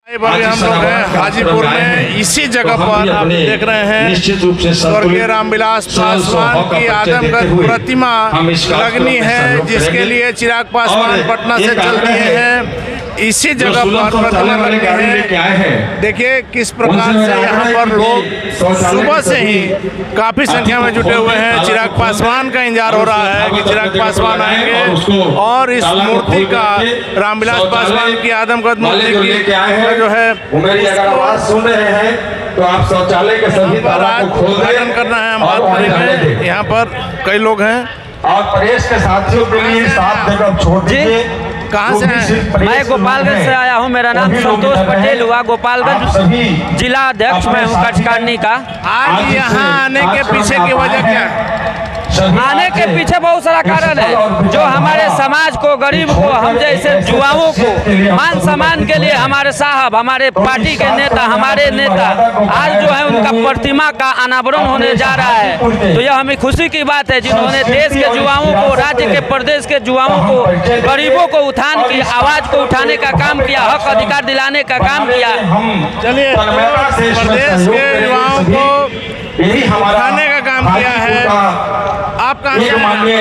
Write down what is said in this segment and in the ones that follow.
हम लोग हैं हाजीपुर में, इसी जगह पर आप देख रहे हैं स्वर्गीय रामविलास पासवान की आदमकद प्रतिमा लगनी है, जिसके लिए चिराग पासवान पटना से चल दिए हैं। इसी जगह पर प्रतिमा लगनी है। देखिए किस प्रकार से यहाँ पर लोग सुबह से ही काफी संख्या में जुटे हुए हैं। चिराग पासवान का इंतजार हो रहा है कि चिराग पासवान आएंगे और इस मूर्ति का, रामविलास पासवान की आदमकद मूर्ति की जो है आवाज सुन रहे हैं, तो आप शौचालय के सभी ताला को खोल दें। करना है, हम बात करेंगे। यहाँ पर कई लोग हैं और प्रेस के साथियों के लिए साफ जगह छोड़ दीजिए। कहाँ से हैं? मैं गोपालगंज से आया हूँ। मेरा नाम संतोष पटेल हुआ। गोपालगंज जिला अध्यक्ष मैं हूँ कचकानी का। आज यहाँ आने के पीछे की वजह क्या है? आने के पीछे बहुत सारा कारण है। जो हमारे समाज को, गरीब को, हम जैसे युवाओं को मान सम्मान के लिए हमारे साहब, हमारे पार्टी के नेता, हमारे नेता आज जो है उनका प्रतिमा का अनावरण होने जा रहा है। तो यह हमें खुशी की बात है, जिन्होंने देश के युवाओं को, राज्य के प्रदेश के युवाओं को, गरीबों को उत्थान की आवाज को उठाने का काम किया, हक अधिकार दिलाने का काम किया। चलिए, प्रदेश के युवाओं को उठाने का काम किया है। आप कहाँ से मानिए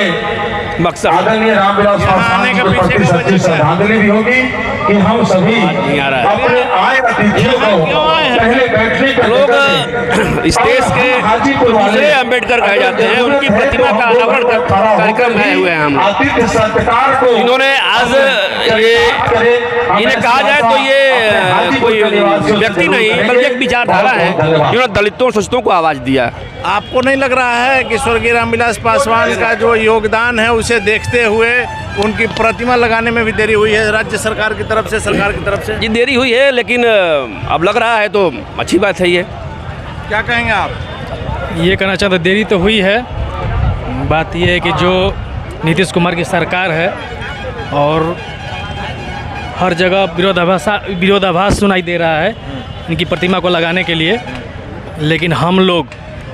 बक्सर आदरणीय रामविलास पासवान के प्रति सच्ची श्रद्धांजलि भी होगी कि हम सभी अपने आए अतिथियों को पहले बैठने का लोग इस देश के दूसरे अम्बेडकर कहे जाते हैं, उनकी प्रतिमा का अनावरण कार्यक्रम आए हुए हैं हम। आतिथ्य सत्कार को इन्होंने आज इन्हें कहा जाए तो ये कोई व्यक्ति नहीं बल्कि एक विचारधारा है, जिन्होंने दलितों शोषितों को आवाज दिया। आपको नहीं लग रहा है कि स्वर्गीय रामविलास पासवान का जो योगदान है उसे देखते हुए उनकी प्रतिमा लगाने में भी देरी हुई है राज्य सरकार की तरफ से, सरकार की तरफ से? जी देरी हुई है, लेकिन अब लग रहा है तो अच्छी बात है। ये क्या कहेंगे आप? ये कहना चाहते देरी तो हुई है। बात यह है कि जो नीतीश कुमार की सरकार है और हर जगह विरोधाभास सुनाई दे रहा है इनकी प्रतिमा को लगाने के लिए, लेकिन हम लोग,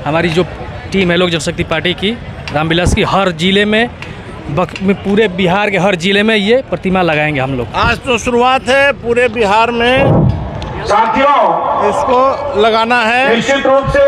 हमारी जो टीम है लोक जनशक्ति पार्टी की, रामविलास की हर जिले में, पूरे बिहार के हर जिले में ये प्रतिमा लगाएंगे हम लोग। आज तो शुरुआत है, पूरे बिहार में साथियों इसको लगाना है। निश्चित रूप से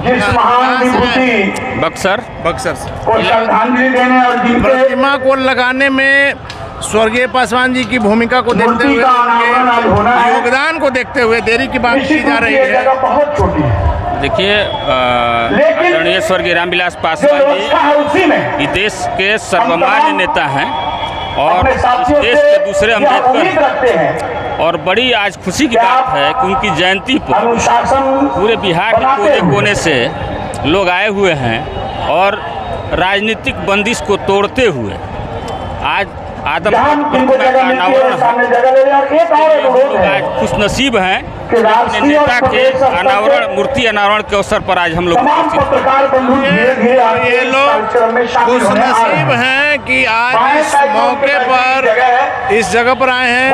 जिस महान विभूति बक्सर को श्रद्धांजलि देने और जिनके प्रतिमा को लगाने में स्वर्गीय पासवान जी की भूमिका को देखते हुए, उनके योगदान को देखते हुए देरी की बात की जा रही है। बहुत छोटी है। देखिए, आदरणीय स्वर्गीय रामविलास पासवान जी इस देश के सर्वमान्य नेता हैं और इस देश के दूसरे अम्बेडकर हैं। और बड़ी आज खुशी की बात है कि उनकी जयंती पर पूरे बिहार के कोने कोने से लोग आए हुए हैं और राजनीतिक बंदिश को तोड़ते हुए आज आदमकद प्रतिमा का अनावरण है। आज खुश नसीब हैं कि अपने नेता के अनावरण, मूर्ति अनावरण के अवसर पर आज हम लोग ये लोग खुश नसीब हैं कि आज इस मौके पर इस जगह पर आए हैं।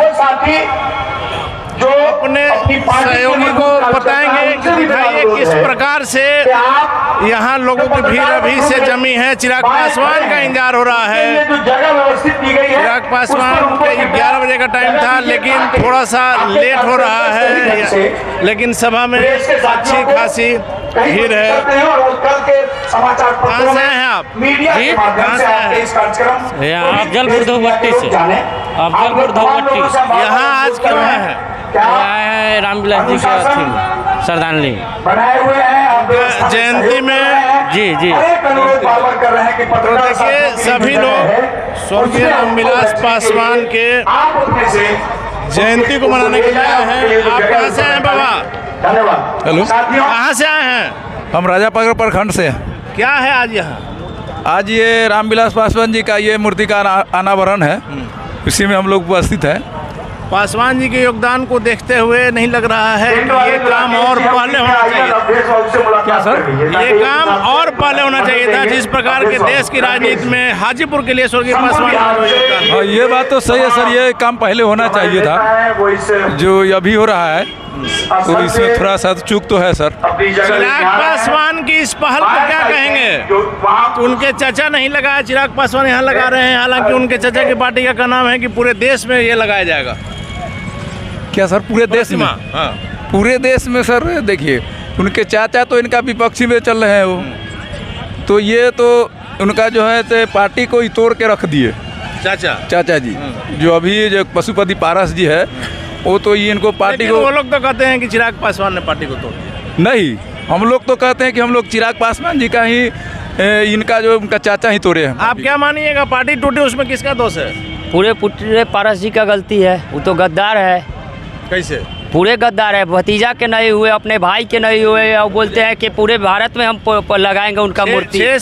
जो अपने सहयोगी को बताएंगे कि दिखाइए किस प्रकार से यहाँ लोगों की भीड़ अभी से जमी है। चिराग पासवान का इंतजार हो रहा है। चिराग पासवान के 11 बजे का टाइम था, लेकिन थोड़ा सा लेट हो रहा है, लेकिन सभा में अच्छी खासी भीड़ है। कहाँ से आए हैं आप? जी कहाँ से आए हैं? अफजलपुर धोवट्टी से। अफजलपुर धोवट्टी। यहाँ आज क्यों आए हैं? आया है रामविलास जी का श्रद्धांजलि जयंती में। जी जी। तो देखिए, सभी लोग स्वर्गीय रामविलास पासवान के जयंती को मनाने के लिए आए हैं। आप कहाँ से आए हैं बाबा? धन्यवाद। हेलो, कहाँ से आए हैं? हम राजापागड़ प्रखंड से। क्या है आज यहाँ? आज ये रामविलास पासवान जी का ये मूर्ति का अनावरण है, इसी में हम लोग उपस्थित हैं। पासवान जी के योगदान को देखते हुए नहीं लग रहा है कि ये काम और पहले होना चाहिए? क्या सर? ये काम और पहले होना चाहिए था, जिस प्रकार के देश की राजनीति में हाजीपुर के लिए स्वर्गीय पासवान। हाँ, ये बात तो सही है सर, ये काम पहले होना चाहिए था। जो अभी हो रहा है तो इसमें थोड़ा सा चूक तो है सर। चिराग पासवान की इस पहल को क्या कहेंगे? तो उनके चाचा नहीं लगाया, चिराग पासवान यहाँ लगा रहे हैं, हालांकि उनके चाचा की पार्टी का कहना है कि पूरे देश में ये लगाया जाएगा। क्या सर पूरे देश में? हाँ, पूरे देश में सर देखिए, उनके चाचा तो इनका विपक्षी में चल रहे हैं वो, तो ये तो उनका जो है तो पार्टी को ही तोड़ के रख दिए चाचा जी। जो अभी जो पशुपति पारस जी है वो तो ये इनको पार्टी को, वो लोग तो कहते हैं कि चिराग पासवान ने पार्टी को तोड़ दिया। नहीं, हम लोग तो कहते हैं कि हम लोग चिराग पासवान जी का ही इनका जो उनका चाचा ही तोड़े हैं। आप क्या मानिएगा, पार्टी टूटी उसमें किसका दोष है? पूरे पारस जी का गलती है, वो तो गद्दार है। कैसे? पूरे गद्दार है, भतीजा के नहीं हुए, अपने भाई के नहीं हुए, और बोलते हैं कि पूरे भारत में हम लगाएंगे उनका मूर्ति। 6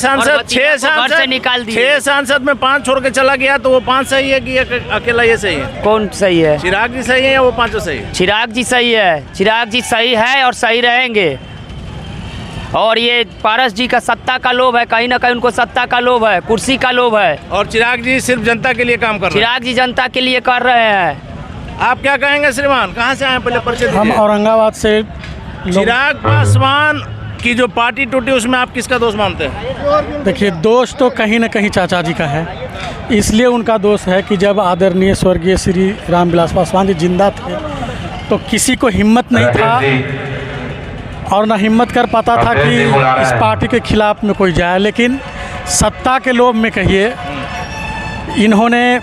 सांसद से निकाल दिए। 6 सांसद में 5 छोड़ के चला गया, तो वो 5 सही है कि अकेला ये सही है? कौन सही है? चिराग जी सही है या वो 5 सही है? चिराग जी सही है, चिराग जी सही है और सही रहेंगे। और ये पारस जी का सत्ता का लोभ है, कहीं ना कहीं उनको सत्ता का लोभ है, कुर्सी का लोभ है। और चिराग जी सिर्फ जनता के लिए काम कर रहे हैं। चिराग जी जनता के लिए कर रहे हैं। आप क्या कहेंगे श्रीमान, कहाँ से आए पहले परिचय दीजिए? हम औरंगाबाद से। चिराग पासवान की जो पार्टी टूटी उसमें आप किसका दोष मानते हैं? देखिए, दोष तो कहीं ना कहीं चाचा जी का है। इसलिए उनका दोष है कि जब आदरणीय स्वर्गीय श्री रामविलास पासवान जी जिंदा थे तो किसी को हिम्मत नहीं था और ना हिम्मत कर पाता था कि इस पार्टी के खिलाफ में कोई जाए, लेकिन सत्ता के लोभ में कहिए इन्होंने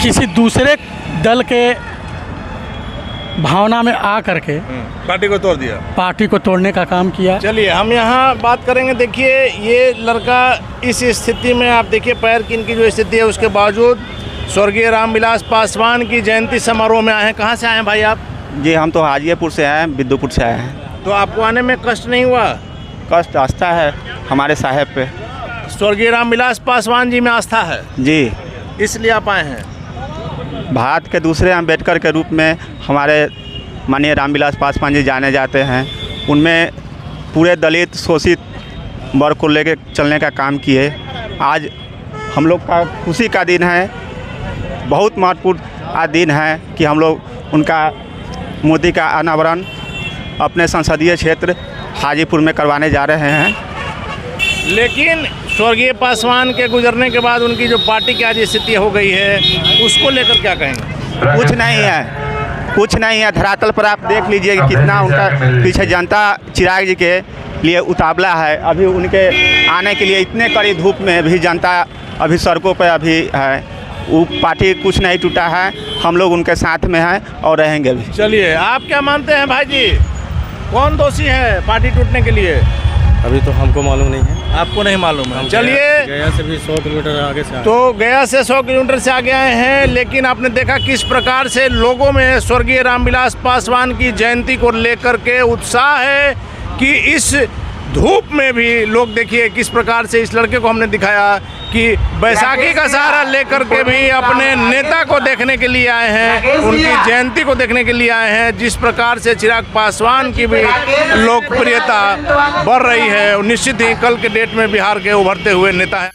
किसी दूसरे दल के भावना में आ करके पार्टी को तोड़ दिया, पार्टी को तोड़ने का काम किया। चलिए हम यहाँ बात करेंगे। देखिए ये लड़का इस स्थिति में, आप देखिए पैर की इनकी जो स्थिति है, उसके बावजूद स्वर्गीय रामविलास पासवान की जयंती समारोह में आए हैं। कहाँ से आए हैं भाई आप? जी हम तो हाजीपुर से आए हैं, विद्युपुर से आए हैं। तो आपको आने में कष्ट नहीं हुआ? कष्ट आस्था है हमारे साहेब पे, स्वर्गीय रामविलास पासवान जी में आस्था है जी, इसलिए आप आए हैं। भारत के दूसरे अम्बेडकर के रूप में हमारे माननीय रामविलास पासवान जी जाने जाते हैं। उनमें पूरे दलित शोषित वर्ग को लेकर चलने का काम किए। आज हम लोग का खुशी का दिन है, बहुत महत्वपूर्ण दिन है कि हम लोग उनका मूर्ति का अनावरण अपने संसदीय क्षेत्र हाजीपुर में करवाने जा रहे हैं। लेकिन स्वर्गीय पासवान के गुजरने के बाद उनकी जो पार्टी की आज स्थिति हो गई है, उसको लेकर क्या कहेंगे? कुछ नहीं है धरातल पर आप देख लीजिए कि कितना उनका पीछे जनता चिराग जी के लिए उतावला है। अभी उनके आने के लिए इतने कड़ी धूप में भी जनता अभी सड़कों पर अभी है। वो पार्टी कुछ नहीं टूटा है, हम लोग उनके साथ में हैं और रहेंगे भी। चलिए आप क्या मानते हैं भाई जी, कौन दोषी है पार्टी टूटने के लिए? अभी तो हमको मालूम नहीं है। आपको नहीं मालूम है? चलिए गया से भी 100 किलोमीटर आगे से तो गया से 100 किलोमीटर से आगे आए हैं, लेकिन आपने देखा किस प्रकार से लोगों में स्वर्गीय रामविलास पासवान की जयंती को लेकर के उत्साह है कि इस धूप में भी लोग, देखिए किस प्रकार से इस लड़के को हमने दिखाया कि बैसाखी का सहारा लेकर के भी अपने नेता को देखने के लिए आए हैं, उनकी जयंती को देखने के लिए आए हैं। जिस प्रकार से चिराग पासवान की भी लोकप्रियता बढ़ रही है, निश्चित ही कल के डेट में बिहार के उभरते हुए नेता हैं।